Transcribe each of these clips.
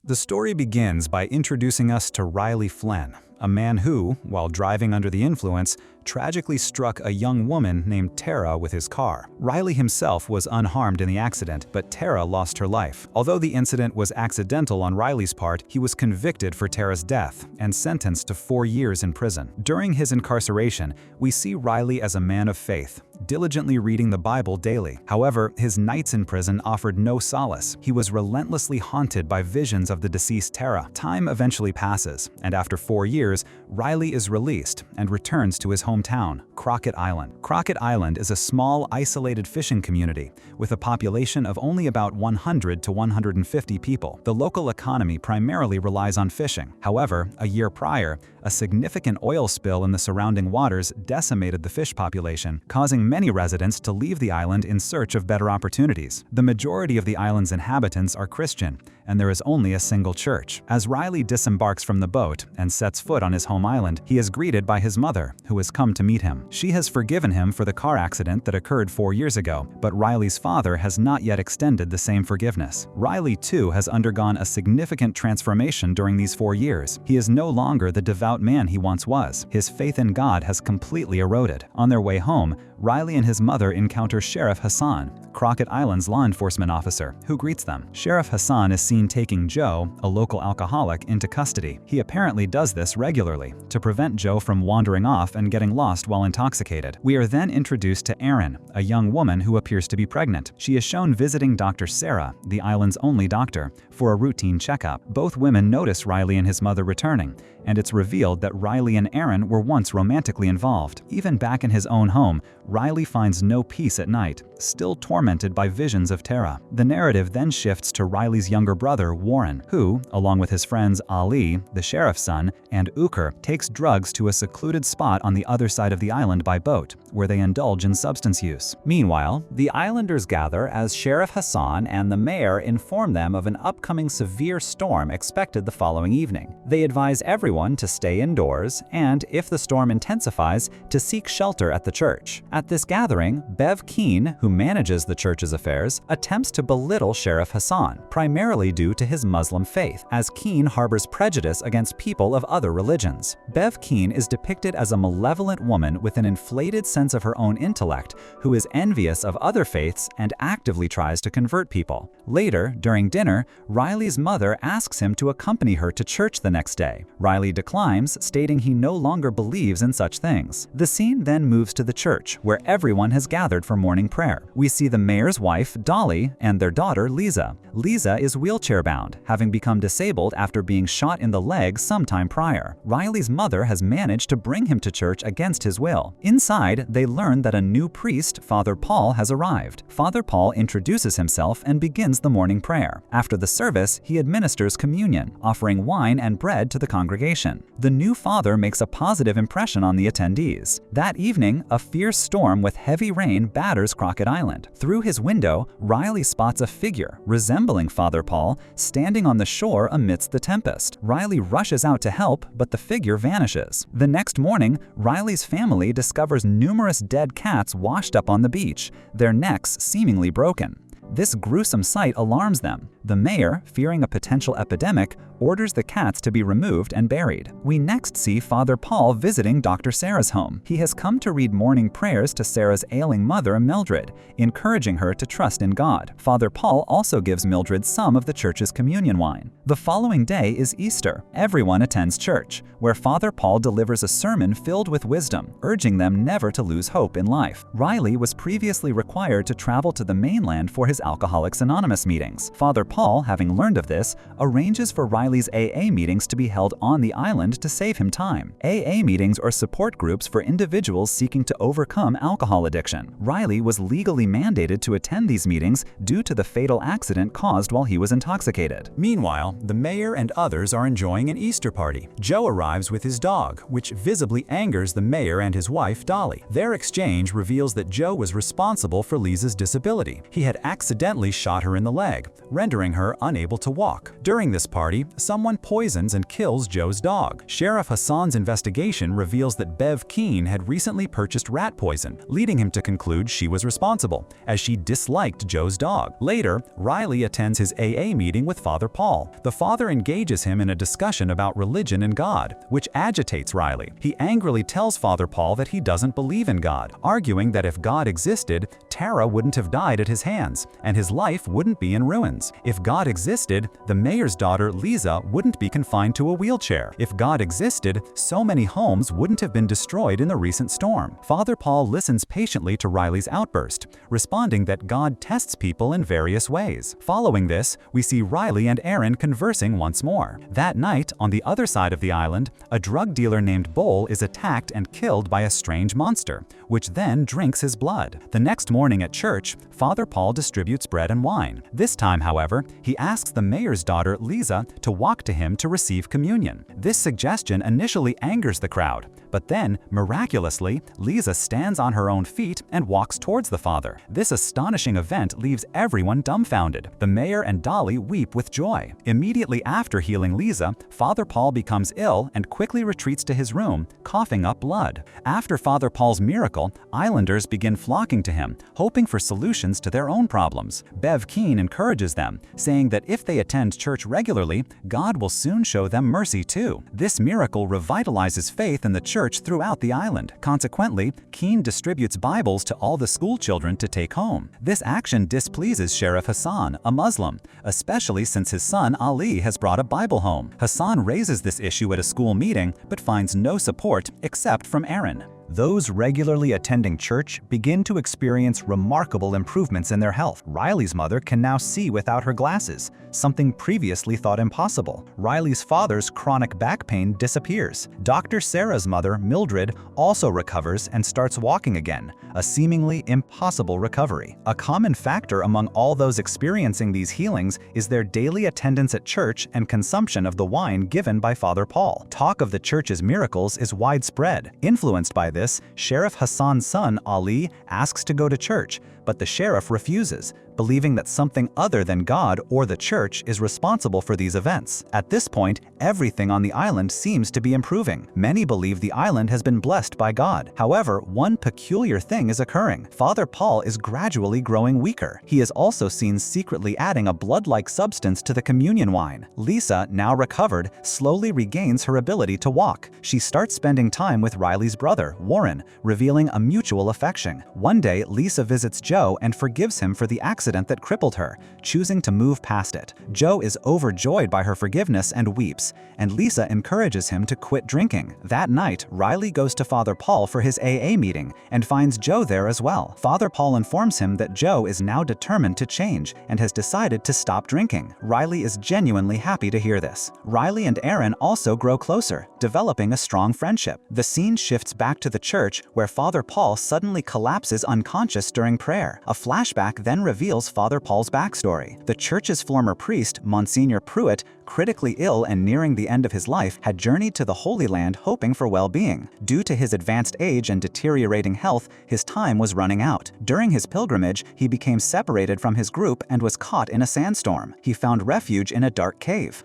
The story begins by introducing us to Riley Flynn, a man who, while driving under the influence, tragically struck a young woman named Tara with his car. Riley himself was unharmed in the accident, but Tara lost her life. Although the incident was accidental on Riley's part, he was convicted for Tara's death and sentenced to 4 years in prison. During his incarceration, we see Riley as a man of faith, diligently reading the Bible daily. However, his nights in prison offered no solace. He was relentlessly haunted by visions of the deceased Tara. Time eventually passes, and after 4 years, Riley is released and returns to his hometown, Crockett Island. Crockett Island is a small, isolated fishing community with a population of only about 100 to 150 people. The local economy primarily relies on fishing. However, a year prior, a significant oil spill in the surrounding waters decimated the fish population, causing many residents to leave the island in search of better opportunities. The majority of the island's inhabitants are Christian, and there is only a single church. As Riley disembarks from the boat and sets foot on his home island, he is greeted by his mother, who has come to meet him. She has forgiven him for the car accident that occurred 4 years ago, but Riley's father has not yet extended the same forgiveness. Riley, too, has undergone a significant transformation during these 4 years. He is no longer the devout man he once was. His faith in God has completely eroded. On their way home, Riley and his mother encounter Sheriff Hassan, Crockett Island's law enforcement officer, who greets them. Sheriff Hassan is seen taking Joe, a local alcoholic, into custody. He apparently does this regularly to prevent Joe from wandering off and getting lost while intoxicated. We are then introduced to Erin, a young woman who appears to be pregnant. She is shown visiting Dr. Sarah, the island's only doctor, for a routine checkup. Both women notice Riley and his mother returning, and it's revealed that Riley and Erin were once romantically involved. Even back in his own home, Riley finds no peace at night, still tormented by visions of Tara. The narrative then shifts to Riley's younger brother, Warren, who, along with his friends Ali, the sheriff's son, and Uker, takes drugs to a secluded spot on the other side of the island by boat, where they indulge in substance use. Meanwhile, the islanders gather as Sheriff Hassan and the mayor inform them of an upcoming severe storm expected the following evening. They advise everyone to stay indoors and, if the storm intensifies, to seek shelter at the church. At this gathering, Bev Keane, who manages the church's affairs, attempts to belittle Sheriff Hassan, primarily due to his Muslim faith, as Keane harbors prejudice against people of other religions. Bev Keane is depicted as a malevolent woman with an inflated sense of her own intellect, who is envious of other faiths and actively tries to convert people. Later, during dinner, Riley's mother asks him to accompany her to church the next day. Riley declines, stating he no longer believes in such things. The scene then moves to the church, where everyone has gathered for morning prayer. We see the mayor's wife, Dolly, and their daughter, Lisa. Lisa is wheelchair-bound, having become disabled after being shot in the leg sometime prior. Riley's mother has managed to bring him to church against his will. Inside, they learn that a new priest, Father Paul, has arrived. Father Paul introduces himself and begins the morning prayer. After the service, he administers communion, offering wine and bread to the congregation. The new father makes a positive impression on the attendees. That evening, a fierce storm with heavy rain batters Crockett Island. Through his window, Riley spots a figure, resembling Father Paul, standing on the shore amidst the tempest. Riley rushes out to help, but the figure vanishes. The next morning, Riley's family discovers numerous dead cats washed up on the beach, their necks seemingly broken. This gruesome sight alarms them. The mayor, fearing a potential epidemic, orders the cats to be removed and buried. We next see Father Paul visiting Dr. Sarah's home. He has come to read morning prayers to Sarah's ailing mother, Mildred, encouraging her to trust in God. Father Paul also gives Mildred some of the church's communion wine. The following day is Easter. Everyone attends church, where Father Paul delivers a sermon filled with wisdom, urging them never to lose hope in life. Riley was previously required to travel to the mainland for his Alcoholics Anonymous meetings. Father Paul, having learned of this, arranges for Riley's AA meetings to be held on the island to save him time. AA meetings are support groups for individuals seeking to overcome alcohol addiction. Riley was legally mandated to attend these meetings due to the fatal accident caused while he was intoxicated. Meanwhile, the mayor and others are enjoying an Easter party. Joe arrives with his dog, which visibly angers the mayor and his wife, Dolly. Their exchange reveals that Joe was responsible for Lisa's disability. He had accidentally accidentally shot her in the leg, rendering her unable to walk. During this party, someone poisons and kills Joe's dog. Sheriff Hassan's investigation reveals that Bev Keane had recently purchased rat poison, leading him to conclude she was responsible, as she disliked Joe's dog. Later, Riley attends his AA meeting with Father Paul. The father engages him in a discussion about religion and God, which agitates Riley. He angrily tells Father Paul that he doesn't believe in God, arguing that if God existed, Tara wouldn't have died at his hands, and his life wouldn't be in ruins. If God existed, the mayor's daughter Lisa wouldn't be confined to a wheelchair. If God existed, so many homes wouldn't have been destroyed in the recent storm. Father Paul listens patiently to Riley's outburst, responding that God tests people in various ways. Following this, we see Riley and Aaron conversing once more. That night, on the other side of the island, a drug dealer named Bowl is attacked and killed by a strange monster, which then drinks his blood. The next morning at church, Father Paul distributes bread and wine. This time, however, he asks the mayor's daughter, Lisa, to walk to him to receive communion. This suggestion initially angers the crowd, but then, miraculously, Lisa stands on her own feet and walks towards the father. This astonishing event leaves everyone dumbfounded. The mayor and Dolly weep with joy. Immediately after healing Lisa, Father Paul becomes ill and quickly retreats to his room, coughing up blood. After Father Paul's miracle, islanders begin flocking to him, hoping for solutions to their own problems. Bev Keane encourages them, saying that if they attend church regularly, God will soon show them mercy too. This miracle revitalizes faith in the church throughout the island. Consequently, Keane distributes Bibles to all the school children to take home. This action displeases Sheriff Hassan, a Muslim, especially since his son Ali has brought a Bible home. Hassan raises this issue at a school meeting, but finds no support except from Aaron. Those regularly attending church begin to experience remarkable improvements in their health. Riley's mother can now see without her glasses, something previously thought impossible. Riley's father's chronic back pain disappears. Dr. Sarah's mother, Mildred, also recovers and starts walking again, a seemingly impossible recovery. A common factor among all those experiencing these healings is their daily attendance at church and consumption of the wine given by Father Paul. Talk of the church's miracles is widespread. Influenced by this, Sheriff Hassan's son, Ali, asks to go to church, but the sheriff refuses, believing that something other than God or the church is responsible for these events. At this point, everything on the island seems to be improving. Many believe the island has been blessed by God. However, one peculiar thing is occurring. Father Paul is gradually growing weaker. He is also seen secretly adding a blood-like substance to the communion wine. Lisa, now recovered, slowly regains her ability to walk. She starts spending time with Riley's brother, Warren, revealing a mutual affection. One day, Lisa visits Joe and forgives him for the accident that crippled her, choosing to move past it. Joe is overjoyed by her forgiveness and weeps, and Lisa encourages him to quit drinking. That night, Riley goes to Father Paul for his AA meeting and finds Joe there as well. Father Paul informs him that Joe is now determined to change and has decided to stop drinking. Riley is genuinely happy to hear this. Riley and Aaron also grow closer, developing a strong friendship. The scene shifts back to the church, where Father Paul suddenly collapses unconscious during prayer. A flashback then reveals Father Paul's backstory. The church's former priest, Monsignor Pruitt, critically ill and nearing the end of his life, had journeyed to the Holy Land hoping for well-being. Due to his advanced age and deteriorating health, his time was running out. During his pilgrimage, he became separated from his group and was caught in a sandstorm. He found refuge in a dark cave.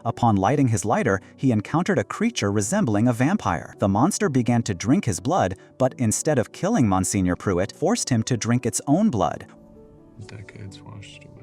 Upon lighting his lighter, he encountered a creature resembling a vampire. The monster began to drink his blood, but instead of killing Monsignor Pruitt, forced him to drink its own blood. Decades washed away.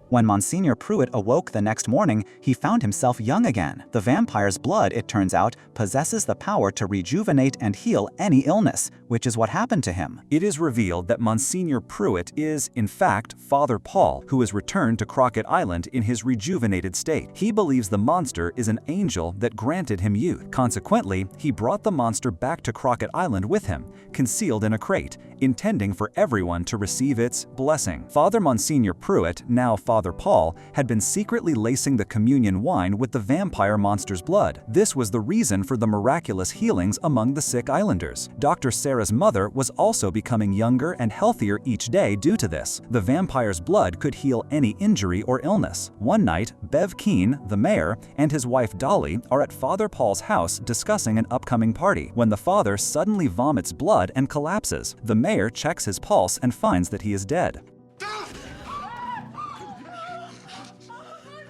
When Monsignor Pruitt awoke the next morning, he found himself young again. The vampire's blood, it turns out, possesses the power to rejuvenate and heal any illness, which is what happened to him. It is revealed that Monsignor Pruitt is, in fact, Father Paul, who has returned to Crockett Island in his rejuvenated state. He believes the monster is an angel that granted him youth. Consequently, he brought the monster back to Crockett Island with him, concealed in a crate, intending for everyone to receive its blessing. Father Monsignor Pruitt, now Father Father Paul, had been secretly lacing the communion wine with the vampire monster's blood. This was the reason for the miraculous healings among the sick islanders. Dr. Sarah's mother was also becoming younger and healthier each day due to this. The vampire's blood could heal any injury or illness. One night, Bev Keane, the mayor, and his wife Dolly are at Father Paul's house discussing an upcoming party when the father suddenly vomits blood and collapses. The mayor checks his pulse and finds that he is dead.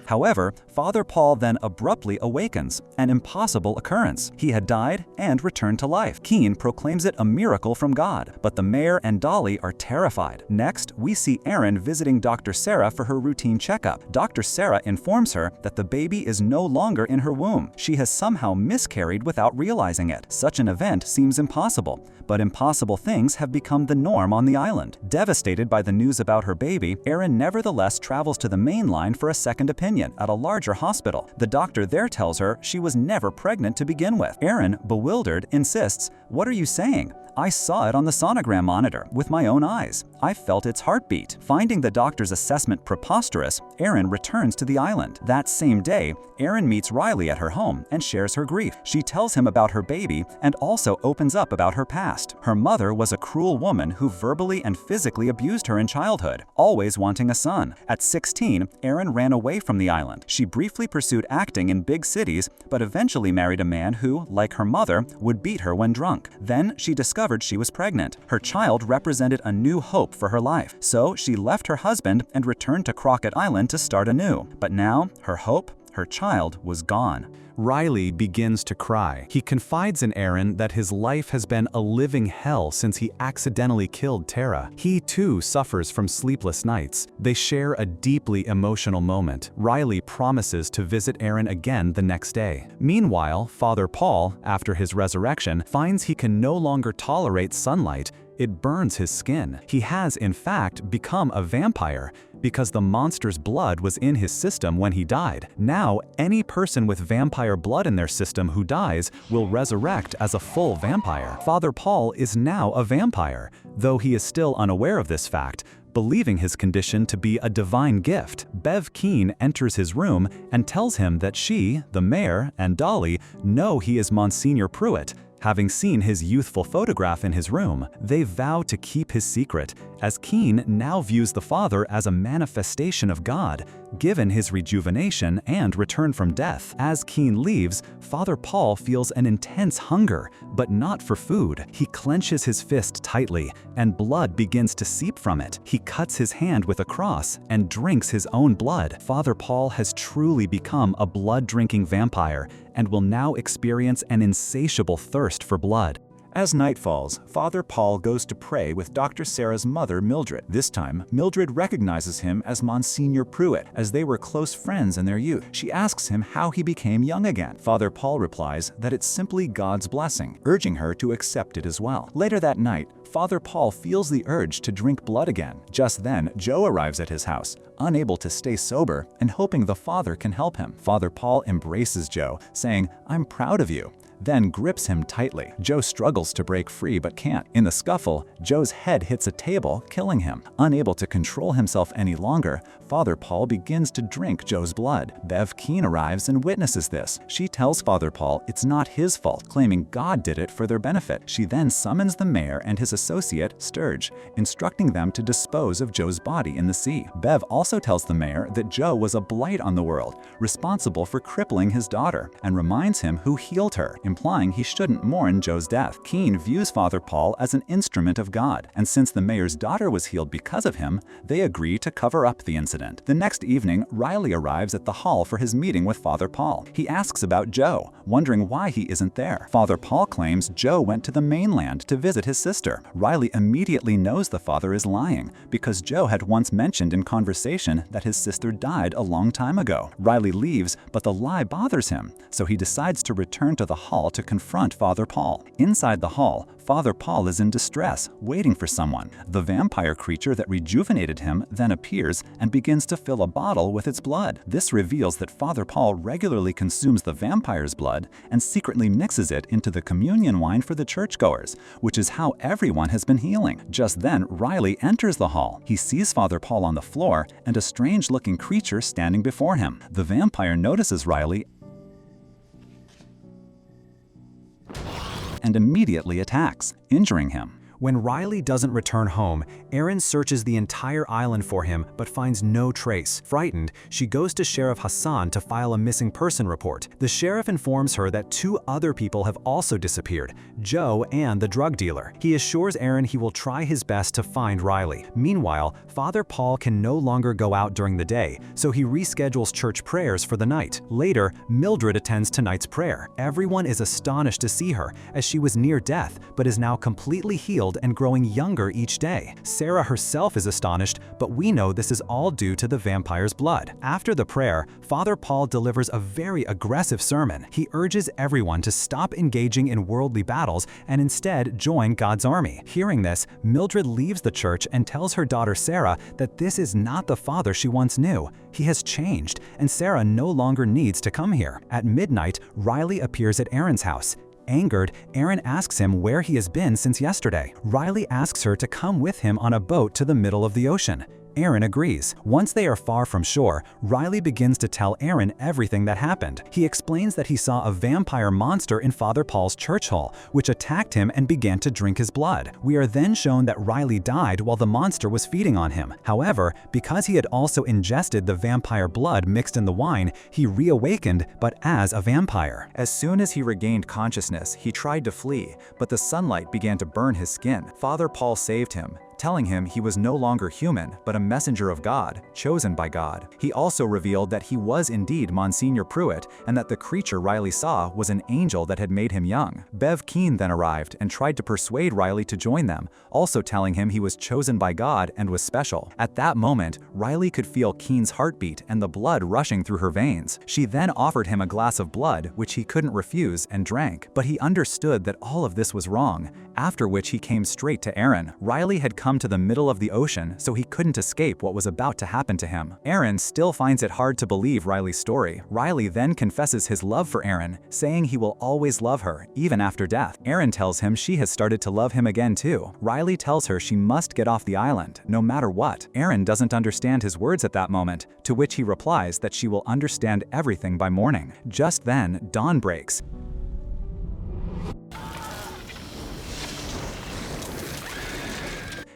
However, Father Paul then abruptly awakens, an impossible occurrence. He had died and returned to life. Keane proclaims it a miracle from God, but the mayor and Dolly are terrified. Next, we see Erin visiting Dr. Sarah for her routine checkup. Dr. Sarah informs her that the baby is no longer in her womb. She has somehow miscarried without realizing it. Such an event seems impossible, but impossible things have become the norm on the island. Devastated by the news about her baby, Erin nevertheless travels to the main line for a second opinion at a larger hospital. The doctor there tells her she was never pregnant to begin with. Erin, bewildered, insists, "What are you saying? I saw it on the sonogram monitor with my own eyes. I felt its heartbeat." Finding the doctor's assessment preposterous, Erin returns to the island. That same day, Erin meets Riley at her home and shares her grief. She tells him about her baby and also opens up about her past. Her mother was a cruel woman who verbally and physically abused her in childhood, always wanting a son. At 16, Erin ran away from the island. She briefly pursued acting in big cities, but eventually married a man who, like her mother, would beat her when drunk. Then she discovered she was pregnant. Her child represented a new hope for her life, so she left her husband and returned to Crockett Island to start anew. But now, her hope, her child, was gone. Riley begins to cry. He confides in Erin that his life has been a living hell since he accidentally killed Tara. He too suffers from sleepless nights. They share a deeply emotional moment. Riley promises to visit Erin again the next day. Meanwhile, Father Paul, after his resurrection, finds he can no longer tolerate sunlight. It burns his skin. He has, in fact, become a vampire because the monster's blood was in his system when he died. Now, any person with vampire blood in their system who dies will resurrect as a full vampire. Father Paul is now a vampire, though he is still unaware of this fact, believing his condition to be a divine gift. Bev Keane enters his room and tells him that she, the mayor, and Dolly know he is Monsignor Pruitt. Having seen his youthful photograph in his room, they vow to keep his secret, as Keane now views the father as a manifestation of God, given his rejuvenation and return from death. As Keane leaves, Father Paul feels an intense hunger, but not for food. He clenches his fist tightly, and blood begins to seep from it. He cuts his hand with a cross and drinks his own blood. Father Paul has truly become a blood-drinking vampire and will now experience an insatiable thirst for blood. As night falls, Father Paul goes to pray with Dr. Sarah's mother, Mildred. This time, Mildred recognizes him as Monsignor Pruitt, as they were close friends in their youth. She asks him how he became young again. Father Paul replies that it's simply God's blessing, urging her to accept it as well. Later that night, Father Paul feels the urge to drink blood again. Just then, Joe arrives at his house, unable to stay sober and hoping the father can help him. Father Paul embraces Joe, saying, "I'm proud of you," then grips him tightly. Joe struggles to break free but can't. In the scuffle, Joe's head hits a table, killing him. Unable to control himself any longer, Father Paul begins to drink Joe's blood. Bev Keane arrives and witnesses this. She tells Father Paul it's not his fault, claiming God did it for their benefit. She then summons the mayor and his associate, Sturge, instructing them to dispose of Joe's body in the sea. Bev also tells the mayor that Joe was a blight on the world, responsible for crippling his daughter, and reminds him who healed her, implying he shouldn't mourn Joe's death. Keane views Father Paul as an instrument of God, and since the mayor's daughter was healed because of him, they agree to cover up the incident. The next evening, Riley arrives at the hall for his meeting with Father Paul. He asks about Joe, wondering why he isn't there. Father Paul claims Joe went to the mainland to visit his sister. Riley immediately knows the father is lying, because Joe had once mentioned in conversation that his sister died a long time ago. Riley leaves, but the lie bothers him, so he decides to return to the hall hall to confront Father Paul. Inside the hall, Father Paul is in distress, waiting for someone. The vampire creature that rejuvenated him then appears and begins to fill a bottle with its blood. This reveals that Father Paul regularly consumes the vampire's blood and secretly mixes it into the communion wine for the churchgoers, which is how everyone has been healing. Just then, Riley enters the hall. He sees Father Paul on the floor and a strange-looking creature standing before him. The vampire notices Riley and immediately attacks, injuring him. When Riley doesn't return home, Erin searches the entire island for him but finds no trace. Frightened, she goes to Sheriff Hassan to file a missing person report. The sheriff informs her that 2 other people have also disappeared, Joe and the drug dealer. He assures Erin he will try his best to find Riley. Meanwhile, Father Paul can no longer go out during the day, so he reschedules church prayers for the night. Later, Mildred attends tonight's prayer. Everyone is astonished to see her, as she was near death but is now completely healed and growing younger each day. Sarah herself is astonished, but we know this is all due to the vampire's blood. After the prayer, Father Paul delivers a very aggressive sermon. He urges everyone to stop engaging in worldly battles and instead join God's army. Hearing this, Mildred leaves the church and tells her daughter Sarah that this is not the father she once knew. He has changed, and Sarah no longer needs to come here. At midnight, Riley appears at Erin's house. Angered, Erin asks him where he has been since yesterday. Riley asks her to come with him on a boat to the middle of the ocean. Erin agrees. Once they are far from shore, Riley begins to tell Erin everything that happened. He explains that he saw a vampire monster in Father Paul's church hall, which attacked him and began to drink his blood. We are then shown that Riley died while the monster was feeding on him. However, because he had also ingested the vampire blood mixed in the wine, he reawakened, but as a vampire. As soon as he regained consciousness, he tried to flee, but the sunlight began to burn his skin. Father Paul saved him, telling him he was no longer human, but a messenger of God, chosen by God. He also revealed that he was indeed Monsignor Pruitt, and that the creature Riley saw was an angel that had made him young. Bev Keane then arrived and tried to persuade Riley to join them, also telling him he was chosen by God and was special. At that moment, Riley could feel Keane's heartbeat and the blood rushing through her veins. She then offered him a glass of blood, which he couldn't refuse, and drank. But he understood that all of this was wrong, after which he came straight to Erin. Riley had come to the middle of the ocean, so he couldn't escape what was about to happen to him. Erin still finds it hard to believe Riley's story. Riley then confesses his love for Erin, saying he will always love her, even after death. Erin tells him she has started to love him again too. Riley tells her she must get off the island, no matter what. Erin doesn't understand his words at that moment, to which he replies that she will understand everything by morning. Just then, dawn breaks.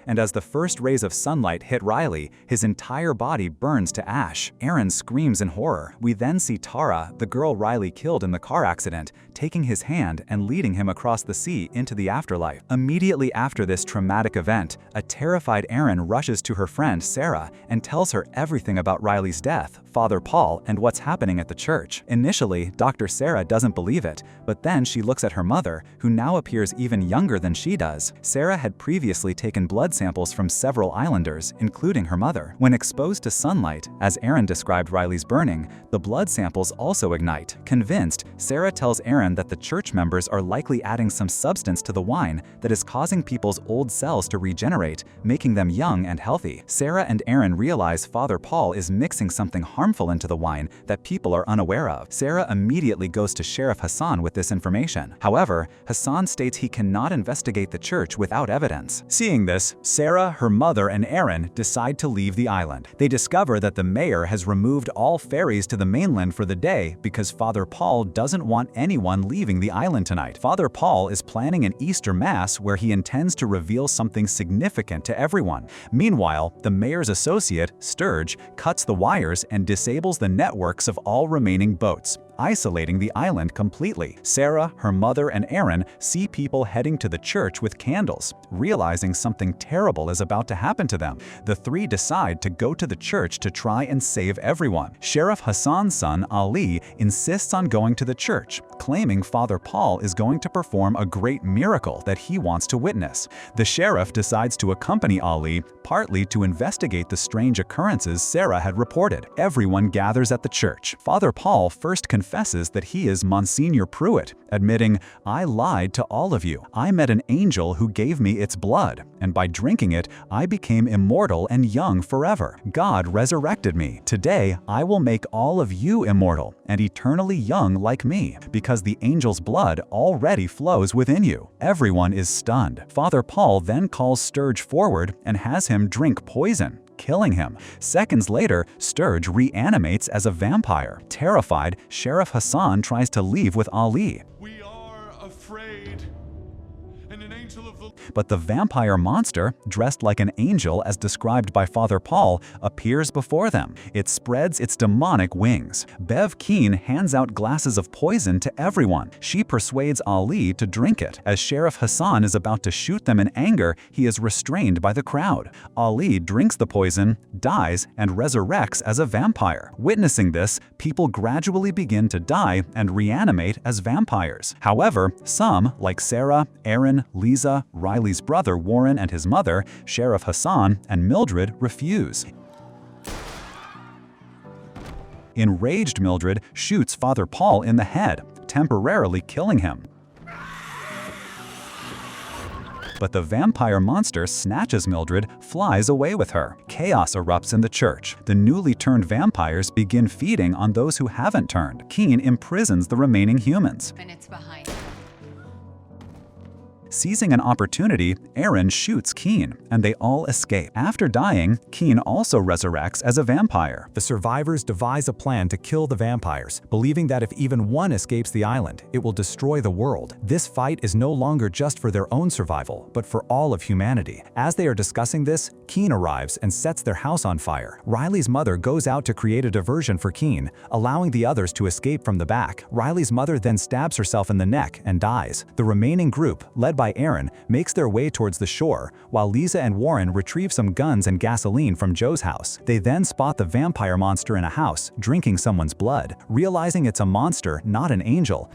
And as the first rays of sunlight hit Riley, his entire body burns to ash. Erin screams in horror. We then see Tara, the girl Riley killed in the car accident, taking his hand and leading him across the sea into the afterlife. Immediately after this traumatic event, a terrified Erin rushes to her friend Sarah and tells her everything about Riley's death, Father Paul, and what's happening at the church. Initially, Dr. Sarah doesn't believe it, but then she looks at her mother, who now appears even younger than she does. Sarah had previously taken blood samples from several islanders, including her mother. When exposed to sunlight, as Erin described Riley's burning, the blood samples also ignite. Convinced, Sarah tells Erin that the church members are likely adding some substance to the wine that is causing people's old cells to regenerate, making them young and healthy. Sarah and Erin realize Father Paul is mixing something harmful into the wine that people are unaware of. Sarah immediately goes to Sheriff Hassan with this information. However, Hassan states he cannot investigate the church without evidence. Seeing this, Sarah, her mother, and Erin decide to leave the island. They discover that the mayor has removed all ferries to the mainland for the day because Father Paul doesn't want anyone leaving the island tonight. Father Paul is planning an Easter Mass where he intends to reveal something significant to everyone. Meanwhile, the mayor's associate, Sturge, cuts the wires and disables the networks of all remaining boats, isolating the island completely. Sarah, her mother, and Erin see people heading to the church with candles. Realizing something terrible is about to happen to them, the three decide to go to the church to try and save everyone. Sheriff Hassan's son, Ali, insists on going to the church, claiming Father Paul is going to perform a great miracle that he wants to witness. The sheriff decides to accompany Ali, partly to investigate the strange occurrences Sarah had reported. Everyone gathers at the church. Father Paul first confesses confesses that he is Monsignor Pruitt, admitting, "I lied to all of you. I met an angel who gave me its blood, and by drinking it, I became immortal and young forever. God resurrected me. Today, I will make all of you immortal and eternally young like me, because the angel's blood already flows within you." Everyone is stunned. Father Paul then calls Sturge forward and has him drink poison, killing him. Seconds later, Sturge reanimates as a vampire. Terrified, Sheriff Hassan tries to leave with Ali. We are afraid. And an angel of the But the vampire monster, dressed like an angel as described by Father Paul, appears before them. It spreads its demonic wings. Bev Keane hands out glasses of poison to everyone. She persuades Ali to drink it. As Sheriff Hassan is about to shoot them in anger, he is restrained by the crowd. Ali drinks the poison, dies, and resurrects as a vampire. Witnessing this, people gradually begin to die and reanimate as vampires. However, some, like Sarah, Aaron, Lisa, Riley's brother Warren and his mother, Sheriff Hassan, and Mildred, refuse. Enraged Mildred shoots Father Paul in the head, temporarily killing him. But the vampire monster snatches Mildred, flies away with her. Chaos erupts in the church. The newly turned vampires begin feeding on those who haven't turned. Keane imprisons the remaining humans. Minutes behind. Seizing an opportunity, Aaron shoots Keane, and they all escape. After dying, Keane also resurrects as a vampire. The survivors devise a plan to kill the vampires, believing that if even one escapes the island, it will destroy the world. This fight is no longer just for their own survival, but for all of humanity. As they are discussing this, Keane arrives and sets their house on fire. Riley's mother goes out to create a diversion for Keane, allowing the others to escape from the back. Riley's mother then stabs herself in the neck and dies. The remaining group, led by Aaron, makes their way towards the shore, while Lisa and Warren retrieve some guns and gasoline from Joe's house. They then spot the vampire monster in a house, drinking someone's blood. Realizing it's a monster, not an angel,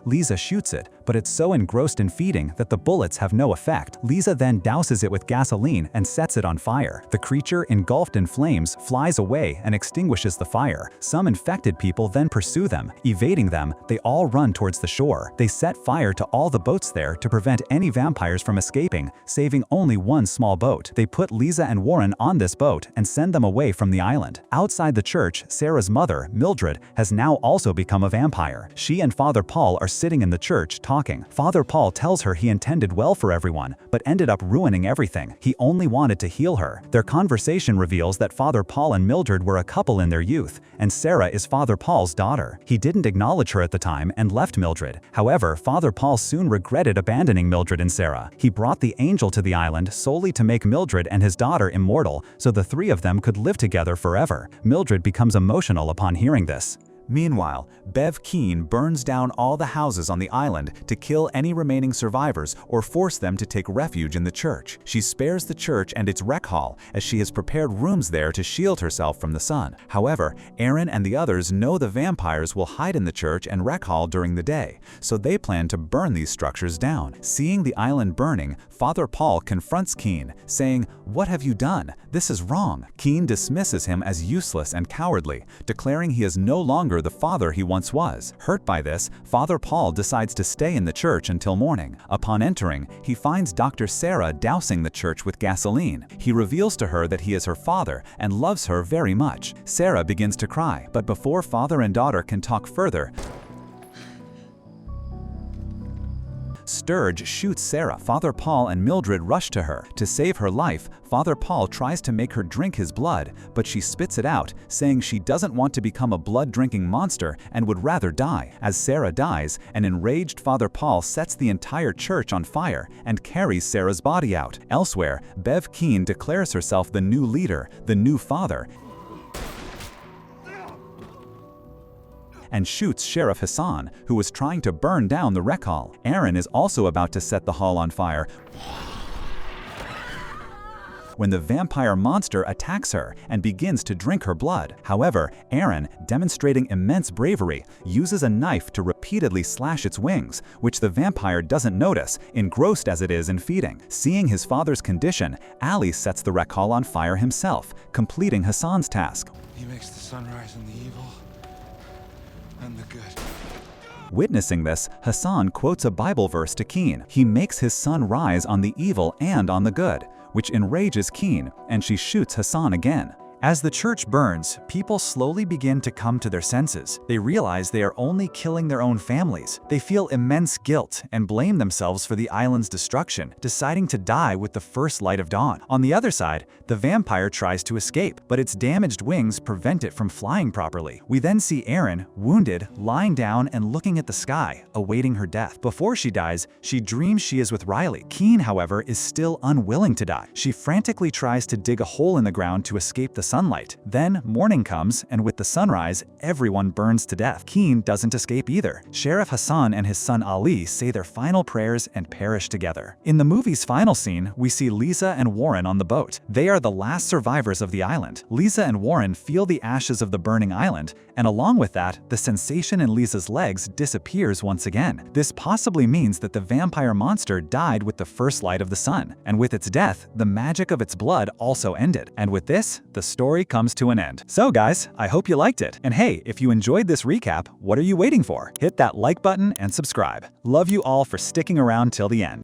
Lisa shoots it, but it's so engrossed in feeding that the bullets have no effect. Lisa then douses it with gasoline and sets it on fire. The creature, engulfed in flames, flies away and extinguishes the fire. Some infected people then pursue them. Evading them, they all run towards the shore. They set fire to all the boats there to prevent any vampires from escaping, saving only one small boat. They put Lisa and Warren on this boat and send them away from the island. Outside the church, Sarah's mother, Mildred, has now also become a vampire. She and Father Paul are sitting in the church talking. Father Paul tells her he intended well for everyone, but ended up ruining everything. He only wanted to heal her. Their conversation reveals that Father Paul and Mildred were a couple in their youth, and Sarah is Father Paul's daughter. He didn't acknowledge her at the time and left Mildred. However, Father Paul soon regretted abandoning Mildred and Sarah. He brought the angel to the island solely to make Mildred and his daughter immortal, so the three of them could live together forever. Mildred becomes emotional upon hearing this. Meanwhile, Bev Keane burns down all the houses on the island to kill any remaining survivors or force them to take refuge in the church. She spares the church and its rec hall, as she has prepared rooms there to shield herself from the sun. However, Aaron and the others know the vampires will hide in the church and rec hall during the day, so they plan to burn these structures down. Seeing the island burning, Father Paul confronts Keane, saying, "What have you done? This is wrong." Keane dismisses him as useless and cowardly, declaring he is no longer the father he once was. Hurt by this, Father Paul decides to stay in the church until morning. Upon entering, he finds Dr. Sarah dousing the church with gasoline. He reveals to her that he is her father and loves her very much. Sarah begins to cry, but before father and daughter can talk further, Sturge shoots Sarah. Father Paul and Mildred rush to her. To save her life, Father Paul tries to make her drink his blood, but she spits it out, saying she doesn't want to become a blood-drinking monster and would rather die. As Sarah dies, an enraged Father Paul sets the entire church on fire and carries Sarah's body out. Elsewhere, Bev Keane declares herself the new leader, the new father, and shoots Sheriff Hassan, who was trying to burn down the rec hall. Aaron is also about to set the hall on fire when the vampire monster attacks her and begins to drink her blood. However, Aaron, demonstrating immense bravery, uses a knife to repeatedly slash its wings, which the vampire doesn't notice, engrossed as it is in feeding. Seeing his father's condition, Ali sets the Rakhal on fire himself, completing Hassan's task. He makes the sunrise in the evil and the good. Witnessing this, Hassan quotes a Bible verse to Keen. He makes his sun rise on the evil and on the good, which enrages Keen, and she shoots Hassan again. As the church burns, people slowly begin to come to their senses. They realize they are only killing their own families. They feel immense guilt and blame themselves for the island's destruction, deciding to die with the first light of dawn. On the other side, the vampire tries to escape, but its damaged wings prevent it from flying properly. We then see Erin, wounded, lying down and looking at the sky, awaiting her death. Before she dies, she dreams she is with Riley. Keen, however, is still unwilling to die. She frantically tries to dig a hole in the ground to escape the sunlight. Then morning comes, and with the sunrise, everyone burns to death. Keen doesn't escape either. Sheriff Hassan and his son Ali say their final prayers and perish together. In the movie's final scene, we see Lisa and Warren on the boat. They are the last survivors of the island. Lisa and Warren feel the ashes of the burning island, and along with that, the sensation in Lisa's legs disappears once again. This possibly means that the vampire monster died with the first light of the sun, and with its death, the magic of its blood also ended. And with this, the story comes to an end. So guys, I hope you liked it. And hey, if you enjoyed this recap, what are you waiting for? Hit that like button and subscribe. Love you all for sticking around till the end.